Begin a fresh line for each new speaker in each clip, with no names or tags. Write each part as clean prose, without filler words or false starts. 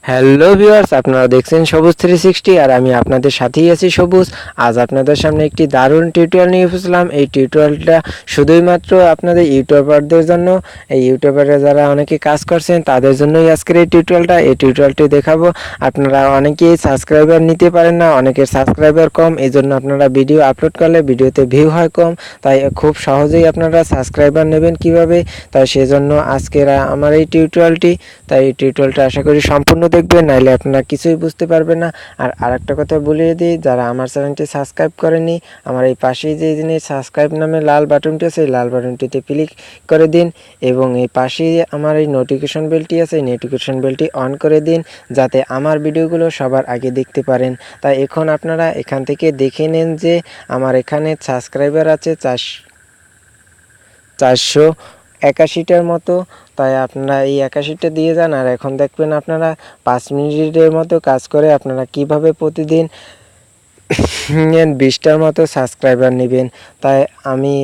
Hello viewers, আপনারা দেখছেন সবুজ 360 আর আমি আপনাদের সাথেই আছি সবুজ। আজ আপনাদের সামনে একটি দারুণ টিউটোরিয়াল নিয়ে এসেছিলাম। এই টিউটোরিয়ালটা শুধুই মাত্র আপনাদের ইউটিউবারদের জন্য। এই ইউটিউবাররা যারা অনেকে কাজ করছেন তাদের জন্যই আজকের এই টিউটোরিয়ালটি দেখাবো। আপনারা অনেকেই সাবস্ক্রাইবার নিতে পারেন না, অনেকের সাবস্ক্রাইবার কম, এই জন্য আপনারা ভিডিও আপলোড করলে ভিডিওতে ভিউ হয় কম। তাই খুব সহজেই আপনারা সাবস্ক্রাইবার নেবেন কিভাবে, তাই সেজন্য আজকের আমার এই টিউটোরিয়ালটি। তাই এই টিউটোরিয়ালটা আশা করি সম্পূর্ণ দেখবেন, নাইলে আপনারা কিছুই বুঝতে পারবেন না। আর আরেকটা কথা বলিয়ে দিই, যারা আমার চ্যানেলটি সাবস্ক্রাইব করেনি, আমার এই পাশেই যে জিনিস সাবস্ক্রাইব নামে লাল বাটনটি আছে, এই লাল বাটনটিতে ক্লিক করে দিন এবং এই পাশেই আমার এই নোটিফিকেশন বেলটি আছে, এই নোটিফিকেশন বেলটি অন করে দিন, যাতে আমার ভিডিওগুলো সবার আগে দেখতে পারেন। তাই এখন আপনারা এখান থেকে দেখে নেন যে আমার এখানে সাবস্ক্রাইবার আছে 481টার মতো। তাই আপনারা এই 81টা দিয়ে যান। আর এখন দেখবেন আপনারা 5 মিনিটের মতো কাজ করে আপনারা কিভাবে প্রতিদিন 20টার মতো সাবস্ক্রাইবার নেবেন। তাই আমি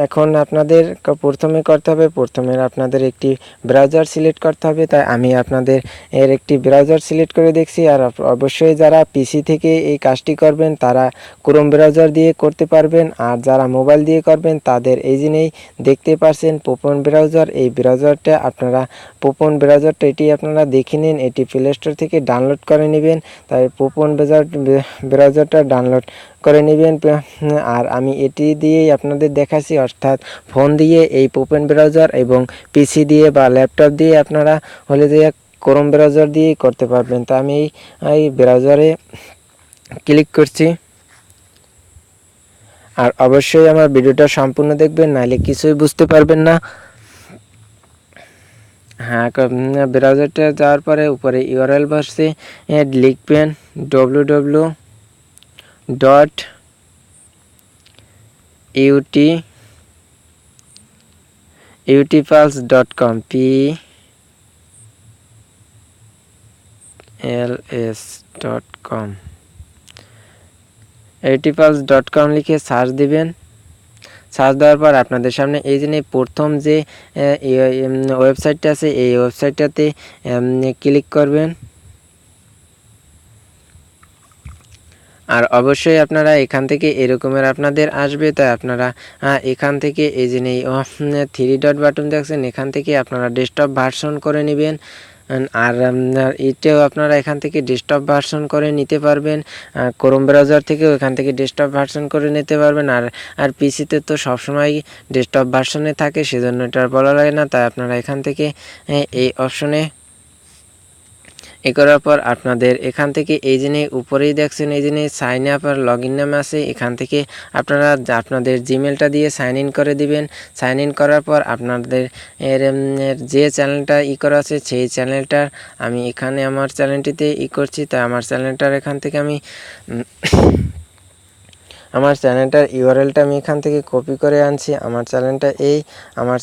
এখন আপনাদের প্রথমে করতে হবে, আপনাদের একটি ব্রাউজার সিলেক্ট করতে হবে। তাই আমি আপনাদের একটি ব্রাউজার সিলেক্ট করে দেখছি। আর অবশ্যই যারা পিসি থেকে এই কাজটি করবেন তারা ক্রোম ব্রাউজার দিয়ে করতে পারবেন, আর যারা মোবাইল দিয়ে করবেন তাদের এই জিনিস দেখতে পাচ্ছেন পোপন ব্রাউজার। এই ব্রাউজারটা আপনারা এটি আপনারা দেখে নিন, এটি প্লে স্টোর থেকে ডাউনলোড করে নেবেন। তাই পোপন ব্রাউজারটা ডাউনলোড করে নেবেন। আর আমি এটি দিয়েই আপনাদের দেখাচ্ছি, অর্থাৎ ফোন দিয়ে এই ওপেন ব্রাউজার এবং পিসি দিয়ে বা ল্যাপটপ দিয়ে আপনারা হলে যে ক্রোম ব্রাউজার দিয়েই করতে পারবেন। তো আমি এই ব্রাউজারে ক্লিক করছি। আর অবশ্যই আমার ভিডিওটা সম্পূর্ণ দেখবেন, নাহলে কিছুই বুঝতে পারবেন না। হ্যাঁ, ব্রাউজারটা যাওয়ার পরে উপরে ইউআরএল বসে লিখবেন www.utipulse.com pls.com utipulse.com লিখে সার্চ দিবেন। সার্চ দেওয়ার পর আপনাদের সামনে এই যে প্রথম যে ওয়েবসাইটটা আছে, এই ওয়েবসাইটটাতে ক্লিক করবেন। আর অবশ্যই আপনারা এখান থেকে এরকমের আপনাদের আসবে। তাই আপনারা এখান থেকে এই যে 3 ডট বাটন দেখছেন, এখান থেকে আপনারা ডেস্কটপ ভার্সন করে নেবেন। আর এটাও আপনারা এখান থেকে ডেস্কটপ ভার্সন করে নিতে পারবেন। ক্রোম ব্রাউজার থেকেও এখান থেকে ডেস্কটপ ভার্সন করে নিতে পারবেন। আর পিসিতে তো সবসময় ডেস্কটপ ভার্সনে থাকে, সেজন্য এটা বলা লাগে না। তাই আপনারা এখান থেকে এই অপশনে করার পর আপনাদের এখান থেকে এই জিনিস উপরেই দেখছেন, এই জিনিস সাইন আপ আর লগ ইন নাম আছে, এখান থেকে আপনারা আপনাদের জিমেলটা দিয়ে সাইন ইন করে দিবেন। সাইন ইন করার পর আপনাদের যে চ্যানেলটা করা আছে সেই চ্যানেলটার আমি এখানে আমার চ্যানেলটিতে করছি। তাই আমার চ্যানেলটার এখান থেকে আমি আমার চ্যানেলটার ইউআরএলটা আমি এখান থেকে কপি করে আনছি। আমার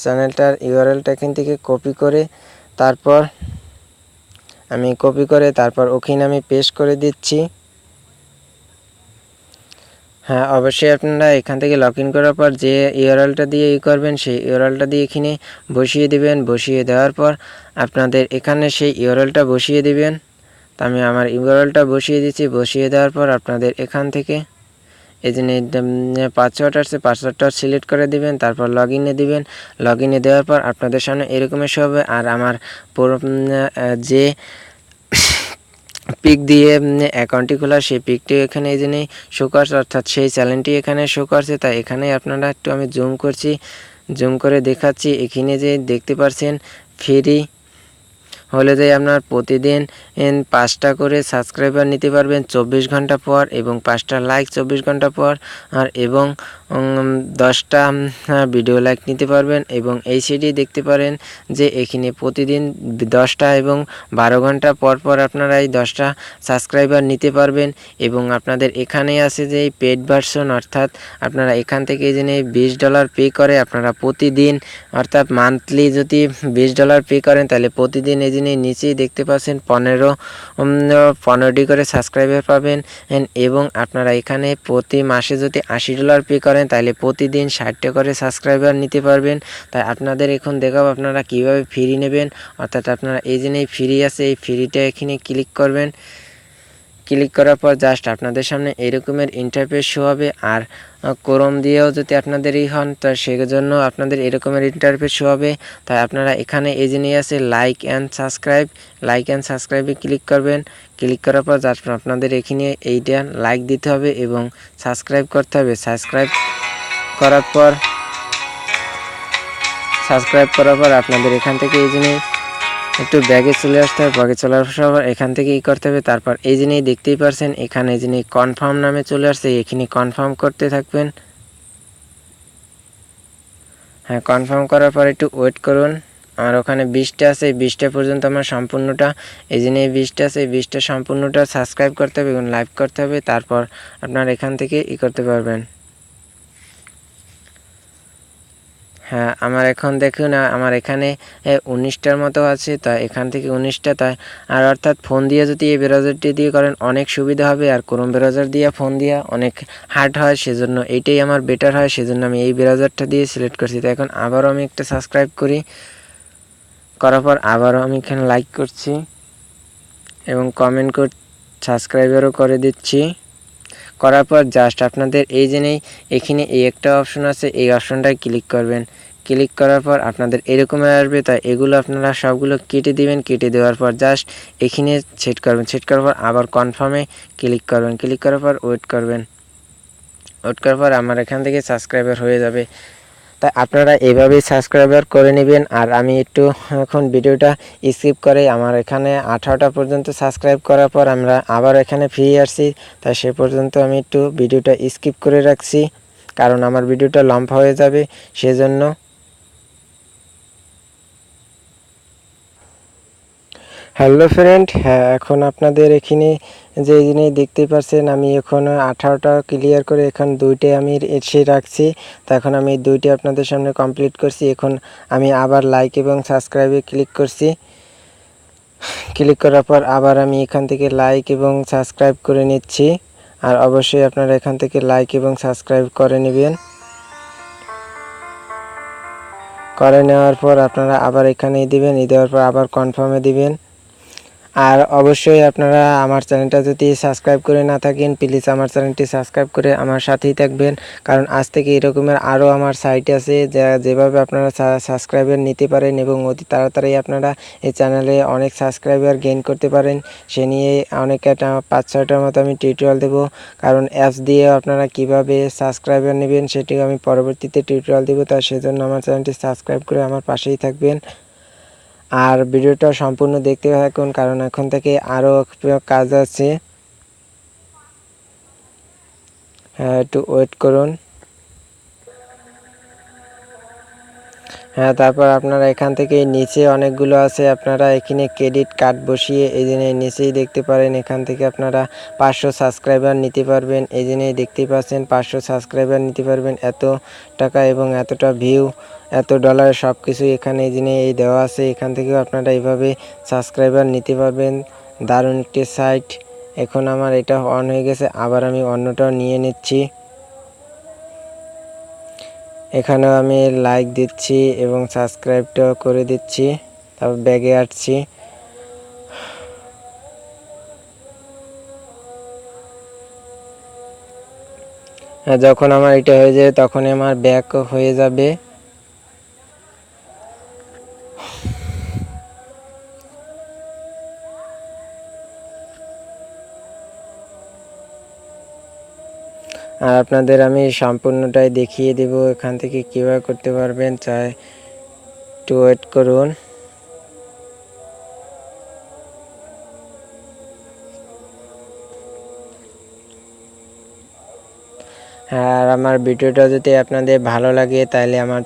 চ্যানেলটার ইউআরএলটা এখান থেকে কপি করে তারপর ওখানে আমি পেস্ট করে দিচ্ছি। হ্যাঁ, অবশ্যই আপনারা এখান থেকে লগ ইন করার পর যে ইউআরএলটা দিয়ে করবেন সেই ইউআরএলটা দিয়ে এখানে বসিয়ে দিবেন। বসিয়ে দেওয়ার পর আপনাদের এখানে সেই ইউআরএলটা বসিয়ে দিবেন। তো আমি আমার ইউআরএলটা বসিয়ে দিচ্ছি। বসিয়ে দেওয়ার পর আপনাদের এখান থেকে এই যে পাসওয়ার্ড আছে, পাসওয়ার্ডটা সিলেক্ট করে দিবেন। তারপর লগ ইনে দিবেন। লগ ইনে দেওয়ার পর আপনাদের সামনে এরকমের শো হবে। আর আমার যে পিক দিয়ে অ্যাকাউন্টটি খোলা, সেই পিকটি এখানে এই জন্যই শো করছে, অর্থাৎ সেই চ্যানেলটি এখানে শো করছে। তাই এখানে আপনারা একটু আমি জুম করছি, জুম করে দেখাচ্ছি। এখানে যে দেখতে পাচ্ছেন ফ্রি হলে যে আপনার প্রতিদিন 5টা করে সাবস্ক্রাইবার নিতে পারবেন 24 ঘন্টা পর, এবং 5টা লাইক 24 ঘন্টা পর, আর এবং 10টা ভিডিও লাইক নিতে পারবেন। এবং এই সাইডে দেখতে পারেন যে এখানে প্রতিদিন 10টা এবং 12 ঘন্টা পর পর আপনারা এই 10টা সাবস্ক্রাইবার নিতে পারবেন। এবং আপনাদের এখানে আছে যে পেড ভার্সন, অর্থাৎ আপনারা এখান থেকে যে $20 পে করে আপনারা প্রতিদিন, অর্থাৎ মান্থলি যদি $20 পে করেন তাহলে প্রতিদিন এই জিনিস নিচেই দেখতে পাচ্ছেন 15টি করে সাবস্ক্রাইবার পাবেন। এবং আপনারা এখানে প্রতি মাসে যদি $80 পে করেন করেন তাহলে প্রতিদিন 60টা করে সাবস্ক্রাইবার নিতে পারবেন। তাই আপনাদের এখন দেখাবো আপনারা কিভাবে ফ্রি নেবেন। অর্থাৎ আপনারা এই যে ফ্রি আছে, এই ফ্রিটা এখানে ক্লিক করবেন। ক্লিক করার পর জাস্ট আপনাদের সামনে এরকমের ইন্টারফেস শো হবে। আর ক্রোম দিয়েও যদি আপনাদেরই হন তো সেজন্য আপনাদের এরকমের ইন্টারফেস শো হবে। তাই আপনারা এখানে এই যে আছে লাইক অ্যান্ড সাবস্ক্রাইবে ক্লিক করবেন। ক্লিক করার পর জাস্ট আপনাদের এখানে এইটা লাইক দিতে হবে এবং সাবস্ক্রাইব করতে হবে। সাবস্ক্রাইব করার পর আপনাদের এখান থেকে এই যে একটু ব্যাগে চলে আসতে হবে। ব্যাগে চলে আসার পর এখান থেকে করতে হবে। তারপর এই জিনিস দেখতেই পারছেন এখানে এই জিনিস কনফার্ম নামে চলে আসছে, এখানে কনফার্ম করতে থাকবেন। হ্যাঁ, কনফার্ম করার পর একটু ওয়েট করুন। আর ওখানে 20টা আছে, এই 20টা পর্যন্ত আমার সম্পূর্ণটা এই যে 20টা আছে, এই 20টা সম্পূর্ণটা সাবস্ক্রাইব করতে হবে এবং লাইক করতে হবে। তারপর আপনার এখান থেকে করতে পারবেন। হ্যাঁ, আমার এখন দেখুন আমার এখানে 19টার মতো আছে। তাই এখান থেকে 19টা, তাই আর অর্থাৎ ফোন দিয়ে যদি এই ব্রাউজারটি দিয়ে করেন অনেক সুবিধা হবে। আর ক্রোম ব্রাউজার দিয়ে ফোন দিয়ে অনেক হার্ড হয়, সেজন্য এইটাই আমার বেটার হয়, সেজন্য আমি এই ব্রাউজারটা দিয়ে সিলেক্ট করছি। তো এখন আবারও আমি একটা সাবস্ক্রাইব করার পর আবারও আমি এখানে লাইক করছি এবং কমেন্ট সাবস্ক্রাইবারও করে দিচ্ছি। করার পর জাস্ট আপনাদের এই যে এখানে এই একটা অপশন আছে, এই অপশনটায় ক্লিক করবেন। ক্লিক করার পর আপনাদের এরকম আসবে। তাই এগুলো আপনারা সবগুলো কেটে দিবেন। কেটে দেওয়ার পর জাস্ট এখানে সেট করবেন। সেট করার পর আবার কনফার্মে ক্লিক করবেন। ক্লিক করার পর ওয়েট করবেন। ওয়েট করার পর আমার এখান থেকে সাবস্ক্রাইবার হয়ে যাবে। তাই আপনারা এভাবেই সাবস্ক্রাইবার করে নেবেন। আর আমি একটু এখন ভিডিওটা স্কিপ করে আমার এখানে 18টা পর্যন্ত সাবস্ক্রাইব করার পর আমরা আবার এখানে ফিরে আসছি। তাই সে পর্যন্ত আমি একটু ভিডিওটা স্কিপ করে রাখছি, কারণ আমার ভিডিওটা লম্বা হয়ে যাবে সেজন্য। হ্যালো ফ্রেন্ড, হ্যাঁ এখন আপনাদের এখানে যে জিনিস দেখতে পাচ্ছেন আমি এখন 18টা ক্লিয়ার করে এখন 2টে আমি এসে রাখছি। তো এখন আমি 2টে আপনাদের সামনে কমপ্লিট করছি। এখন আমি আবার লাইক এবং সাবস্ক্রাইবে ক্লিক করছি। ক্লিক করার পর আবার আমি এখান থেকে লাইক এবং সাবস্ক্রাইব করে নিচ্ছি। আর অবশ্যই আপনারা এখান থেকে লাইক এবং সাবস্ক্রাইব করে নেবেন। করে নেওয়ার পর আপনারা আবার এখানে দিবেন, দেওয়ার পর আবার কনফার্মে দিবেন। আর অবশ্যই আপনারা আমার চ্যানেলটা যদি সাবস্ক্রাইব করে না থাকেন প্লিজ আমার চ্যানেলটি সাবস্ক্রাইব করে আমার সাথেই থাকবেন, কারণ আজ থেকে এরকমের আরও আমার সাইট আছে যেভাবে আপনারা সাবস্ক্রাইবার নিতে পারেন এবং অতি তাড়াতাড়ি আপনারা এই চ্যানেলে অনেক সাবস্ক্রাইবার গেইন করতে পারেন। সে নিয়ে অনেক 5-6টার মতো আমি টিউটোরিয়াল দেবো, কারণ অ্যাপস দিয়ে আপনারা কিভাবে সাবস্ক্রাইবার নেবেন সেটিও আমি পরবর্তীতে টিউটোরিয়াল দেবো। তাই সেজন্য আমার চ্যানেলটি সাবস্ক্রাইব করে আমার পাশেই থাকবেন। আর ভিডিওটা সম্পূর্ণ দেখতে থাকুন, কারণ এখন থেকে আরও কাজ আছে। হ্যাঁ, একটু ওয়েট করুন। হ্যাঁ, তারপর আপনারা এখান থেকে নিচে অনেকগুলো আছে, আপনারা এখানে ক্রেডিট কার্ড বসিয়ে এই জন্য নিচেই দেখতে পারেন। এখান থেকে আপনারা 500 সাবস্ক্রাইবার নিতে পারবেন। এই জন্যই দেখতেই পাচ্ছেন 500 সাবস্ক্রাইবার নিতে পারবেন। এত টাকা এবং এতটা ভিউ, এত ডলার সব কিছুই এখানে এই জন্য এই দেওয়া আছে। এখান থেকেও আপনারা এইভাবে সাবস্ক্রাইবার নিতে পারবেন। দারুণ একটি সাইট। এখন আমার এটা অন হয়ে গেছে, আবার আমি অন্যটাও নিয়ে নিচ্ছি। এখানেও আমি লাইক দিচ্ছি এবং সাবস্ক্রাইবটাও করে দিচ্ছি। তারপর ব্যাগে আসছি। যখন আমার এটা হয়ে যাবে তখন আমার ব্যাক হয়ে যাবে। আর আপনাদের আমি সম্পূর্ণটাই দেখিয়ে দেব এখান থেকে কীভাবে করতে পারবেন। চাই একটু ওয়েট করুন। আর আমার ভিডিওটা যদি আপনাদের ভালো লাগে তাহলে আমার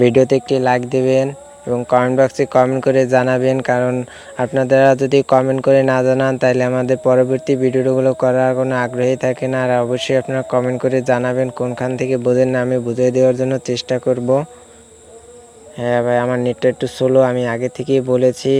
ভিডিওতে একটি লাইক দেবেন এবং কমেন্ট বক্সে কমেন্ট করে জানাবেন, কারণ আপনারা যদি কমেন্ট করে না জানান তাহলে আমাদের পরবর্তী ভিডিওগুলো করার কোনো আগ্রহী থাকে না। আর অবশ্যই আপনারা কমেন্ট করে জানাবেন কোনখান থেকে বোঝেন না, আমি বুঝিয়ে দেওয়ার জন্য চেষ্টা করব। হ্যাঁ ভাই, আমার নেটটা একটু স্লো, আমি আগে থেকেই বলেছি।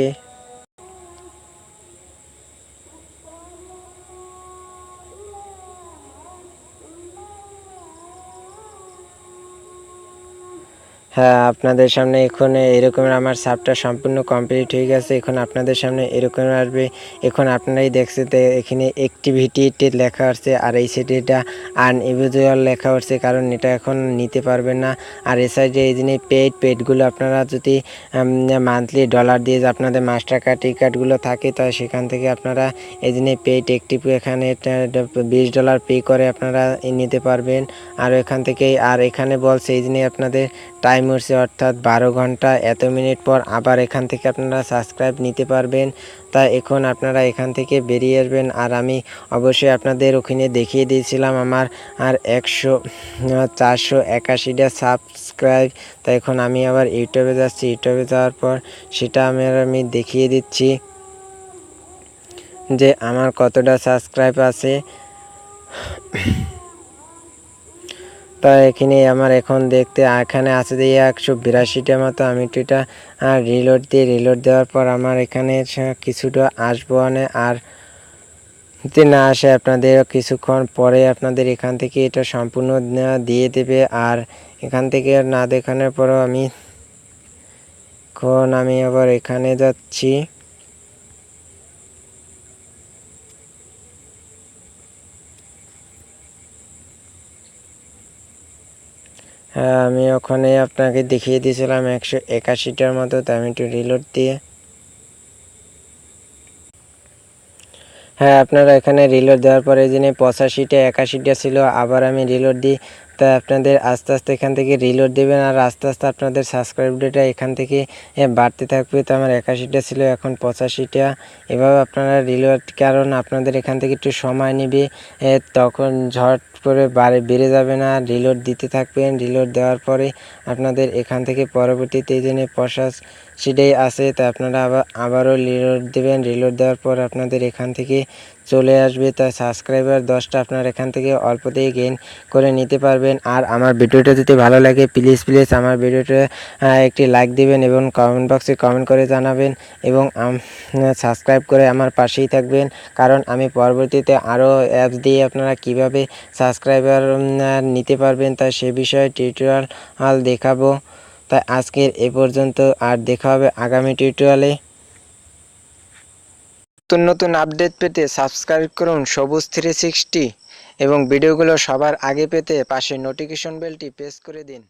হ্যাঁ, আপনাদের সামনে এখন এরকম আমার সাবটা সম্পূর্ণ কমপ্লিট হয়ে গেছে। এখন আপনাদের সামনে এরকম আসবে। এখন আপনারাই দেখছেন এখানে অ্যাক্টিভিটিতে লেখা আসছে, আর এই সাইডে এটা আনইউজুয়াল লেখা আসছে, কারণ এটা এখন নিতে পারবেন না। আর এই সাইডে এই জিনিস পেডগুলো আপনারা যদি মান্থলি ডলার দিয়ে যে আপনাদের মাস্টার কার্ড কার্ডগুলো থাকে, তো সেখান থেকে আপনারা এই জিনিস পেড অ্যাক্টিভ এখানে $20 পে করে আপনারা নিতে পারবেন। আর এখান থেকে আর এখানে বলছে এই জিনিস আপনাদের টাইম হচ্ছে, অর্থাৎ 12 ঘন্টা এত মিনিট পর আবার এখান থেকে আপনারা সাবস্ক্রাইব নিতে পারবেন। তাই এখন আপনারা এখান থেকে বেরিয়ে আসবেন। আর আমি অবশ্যই আপনাদের ওখানে দেখিয়ে দিয়েছিলাম আমার আর 481টা সাবস্ক্রাইব। তাই এখন আমি আবার ইউটিউবে যাচ্ছি। ইউটিউবে যাওয়ার পর সেটা আমি দেখিয়ে দিচ্ছি যে আমার কতটা সাবস্ক্রাইব আছে। তাই এখানে আমার এখন দেখতে এখানে আছে যে 182টা মতো। আমি একটু এটা রিলোড দেওয়ার পর আমার এখানে কিছুটা আসবো না। আর যদি না আসে আপনাদের কিছুক্ষণ পরে আপনাদের এখান থেকে এটা সম্পূর্ণ দিয়ে দেবে। আর এখান থেকে না দেখানোর পরও আমি আবার এখানে যাচ্ছি। হ্যাঁ, আমি ওখানে আপনাকে দেখিয়ে দিয়েছিলাম 181টার মতো। তো আমি একটু রিলোড দিয়ে, হ্যাঁ, আপনারা এখানে রিলোড দেওয়ার পরে যিনি 85টা 81টা ছিল, আবার আমি রিলোড দিই। তাই আপনাদের আস্তে আস্তে এখান থেকে রিলোড দেবেন, আর আস্তে আস্তে আপনাদের সাবস্ক্রাইব ডেটা এখান থেকে বাড়তে থাকবে। তো আমার 81টা ছিল, এখন 85টা। এভাবে আপনারা রিলোড, কারণ আপনাদের এখান থেকে একটু সময় নেবে, তখন ঝট করে বেড়ে যাবে না। রিলোড দিতে থাকবেন। রিলোড দেওয়ার পরে আপনাদের এখান থেকে পরবর্তীতে এই জন্য 85টাই আছে। তো আপনারা আবারও রিলোড দেবেন। রিলোড দেওয়ার পর আপনাদের এখান থেকে চলে আসবে। তাই সাবস্ক্রাইবার 10টা আপনারা এখান থেকে অল্পতেই গেইন করে নিতে পারবেন। আর আমার ভিডিওটা যদি ভালো লাগে প্লিজ আমার ভিডিওটা একটি লাইক দিবেন এবং কমেন্ট বক্সে কমেন্ট করে জানাবেন, এবং সাবস্ক্রাইব করে আমার পাশেই থাকবেন। কারণ আমি পরবর্তীতে আরও অ্যাপস দিয়ে আপনারা কিভাবে সাবস্ক্রাইবার নিতে পারবেন তাই সে বিষয়ে টিউটোরিয়াল দেখাবো। তাই আজকের এ পর্যন্ত, আর দেখা হবে আগামী টিউটোরিয়ালে। নতুন নতুন আপডেট পেতে সাবস্ক্রাইব করুন সবুজ 360, এবং ভিডিওগুলো সবার আগে পেতে পাশে নোটিফিকেশন বেলটি প্রেস করে দিন।